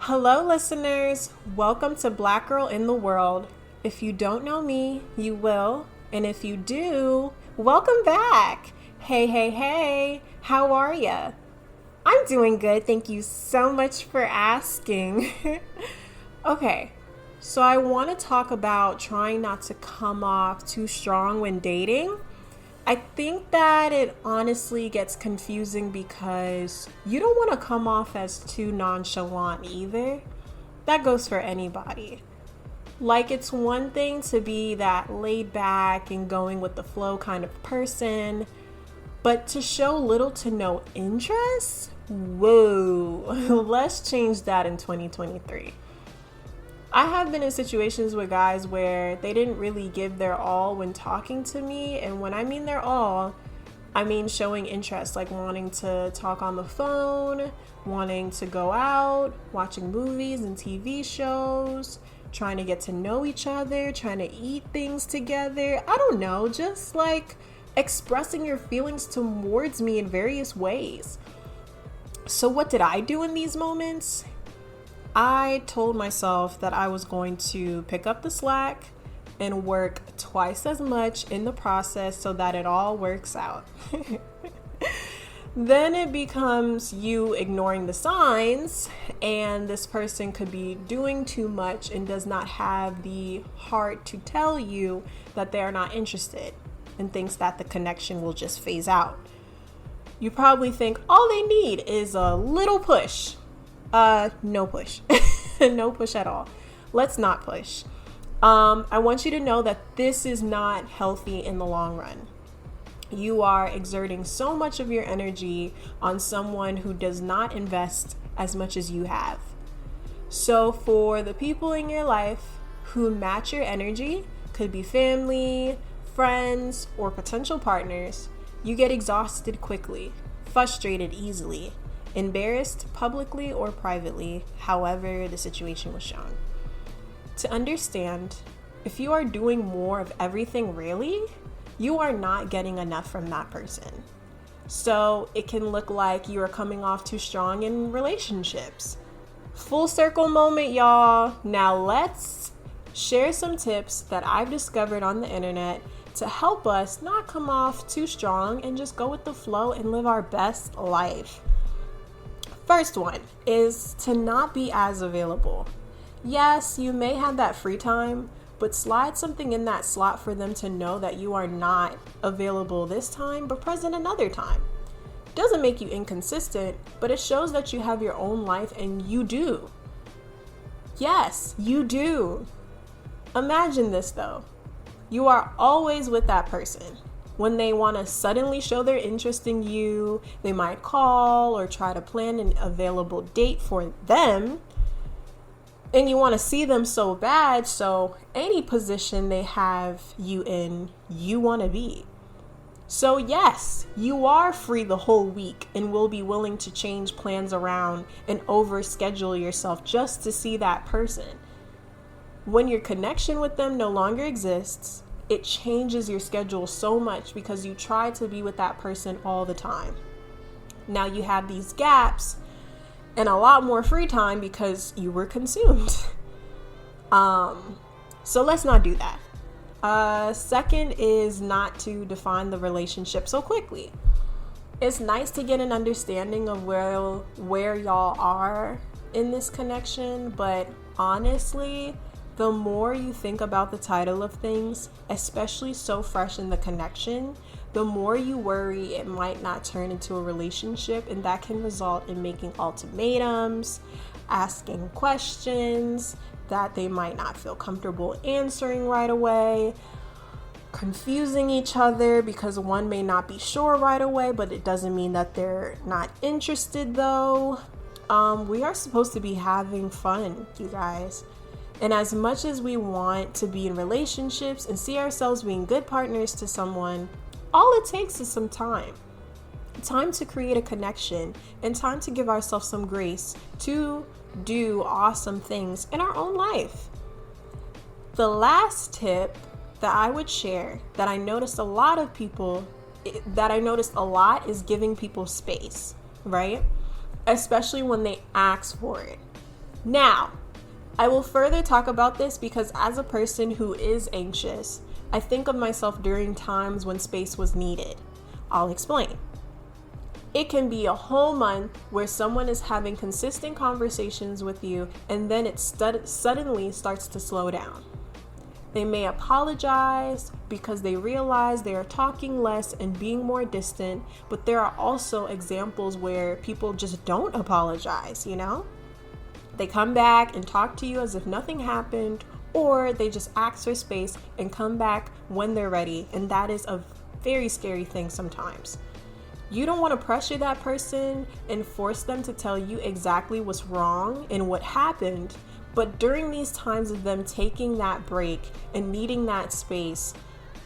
Hello, listeners. Welcome to Black Girl in the World. If you don't know me, you will. And if you do, welcome back. Hey, how are ya? I'm doing good. Thank you so much for asking. Okay, so I want to talk about trying not to come off too strong when dating. I think that it honestly gets confusing because you don't want to come off as too nonchalant either. That goes for anybody. Like, it's one thing to be that laid back and going with the flow kind of person, but to show little to no interest? Whoa, let's change that in 2023. I have been in situations with guys where they didn't really give their all when talking to me. And when I mean their all, I mean showing interest, like wanting to talk on the phone, wanting to go out, watching movies and TV shows, trying to get to know each other, trying to eat things together. I don't know, just like expressing your feelings towards me in various ways. So what did I do in these moments? I told myself that I was going to pick up the slack and work twice as much in the process so that it all works out. Then it becomes you ignoring the signs, and this person could be doing too much and does not have the heart to tell you that they are not interested and thinks that the connection will just phase out. You probably think all they need is a little push. No push. No push at all. Let's not push. I want you to know that this is not healthy in the long run. You are exerting so much of your energy on someone who does not invest as much as you have. So for the people in your life who match your energy, could be family, friends, or potential partners, you get exhausted quickly, frustrated easily, embarrassed publicly or privately, however the situation was shown. To understand, if you are doing more of everything really, you are not getting enough from that person. So it can look like you are coming off too strong in relationships. Full circle moment, y'all. Now let's share some tips that I've discovered on the internet to help us not come off too strong and just go with the flow and live our best life. First one is to not be as available. Yes, you may have that free time, but slide something in that slot for them to know that you are not available this time, but present another time. Doesn't make you inconsistent, but it shows that you have your own life, and you do. Yes, you do. Imagine this though. You are always with that person. When they want to suddenly show their interest in you, they might call or try to plan an available date for them. And you want to see them so bad, so any position they have you in, you want to be. So yes, you are free the whole week and will be willing to change plans around and overschedule yourself just to see that person. When your connection with them no longer exists, it changes your schedule so much because you try to be with that person all the time. Now you have these gaps and a lot more free time because you were consumed. So let's not do that. Second is not to define the relationship so quickly. It's nice to get an understanding of where y'all are in this connection, but honestly, the more you think about the title of things, especially so fresh in the connection, the more you worry it might not turn into a relationship, and that can result in making ultimatums, asking questions that they might not feel comfortable answering right away, confusing each other because one may not be sure right away, but it doesn't mean that they're not interested though. We are supposed to be having fun, you guys. And as much as we want to be in relationships and see ourselves being good partners to someone, all it takes is some time. Time to create a connection and time to give ourselves some grace to do awesome things in our own life. The last tip that I would share that I noticed a lot is giving people space, right? Especially when they ask for it. Now, I will further talk about this because as a person who is anxious, I think of myself during times when space was needed. I'll explain. It can be a whole month where someone is having consistent conversations with you and then it suddenly starts to slow down. They may apologize because they realize they are talking less and being more distant, but there are also examples where people just don't apologize, They come back and talk to you as if nothing happened, or they just ask for space and come back when they're ready, and that is a very scary thing sometimes. You don't want to pressure that person and force them to tell you exactly what's wrong and what happened, but during these times of them taking that break and needing that space,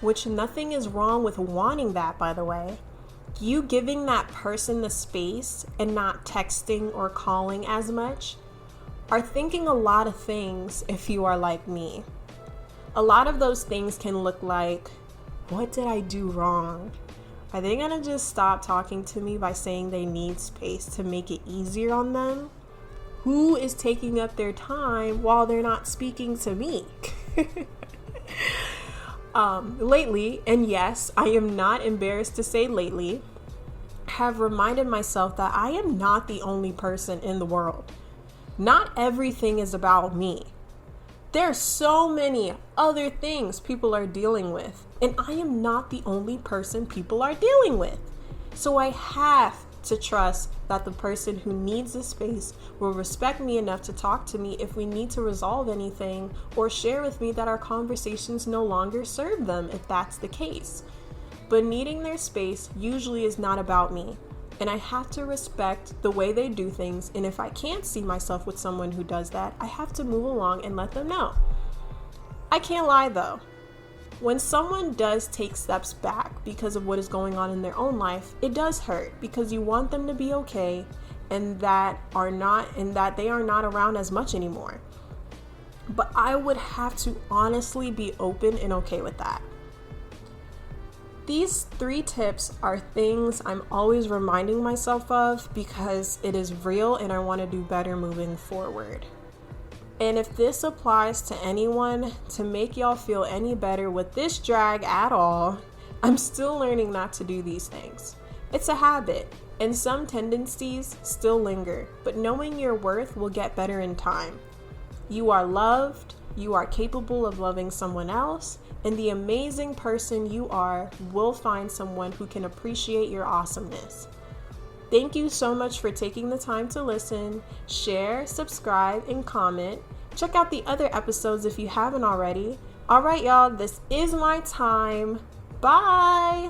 which nothing is wrong with wanting that, by the way, you giving that person the space and not texting or calling as much are thinking a lot of things if you are like me. A lot of those things can look like, what did I do wrong? Are they gonna just stop talking to me by saying they need space to make it easier on them? Who is taking up their time while they're not speaking to me? Lately, and yes, I am not embarrassed to say lately, have reminded myself that I am not the only person in the world. Not everything is about me. There are so many other things people are dealing with, and I am not the only person people are dealing with. So I have to trust that the person who needs the space will respect me enough to talk to me if we need to resolve anything, or share with me that our conversations no longer serve them if that's the case. But needing their space usually is not about me. And I have to respect the way they do things, and if I can't see myself with someone who does that, I have to move along and let them know. I can't lie though. When someone does take steps back because of what is going on in their own life, it does hurt because you want them to be okay and that they are not around as much anymore. But I would have to honestly be open and okay with that. These 3 tips are things I'm always reminding myself of because it is real and I want to do better moving forward. And if this applies to anyone to make y'all feel any better with this drag at all, I'm still learning not to do these things. It's a habit, and some tendencies still linger, but knowing your worth will get better in time. You are loved, you are capable of loving someone else, and the amazing person you are will find someone who can appreciate your awesomeness. Thank you so much for taking the time to listen, share, subscribe, and comment. Check out the other episodes if you haven't already. All right, y'all, this is my time. Bye.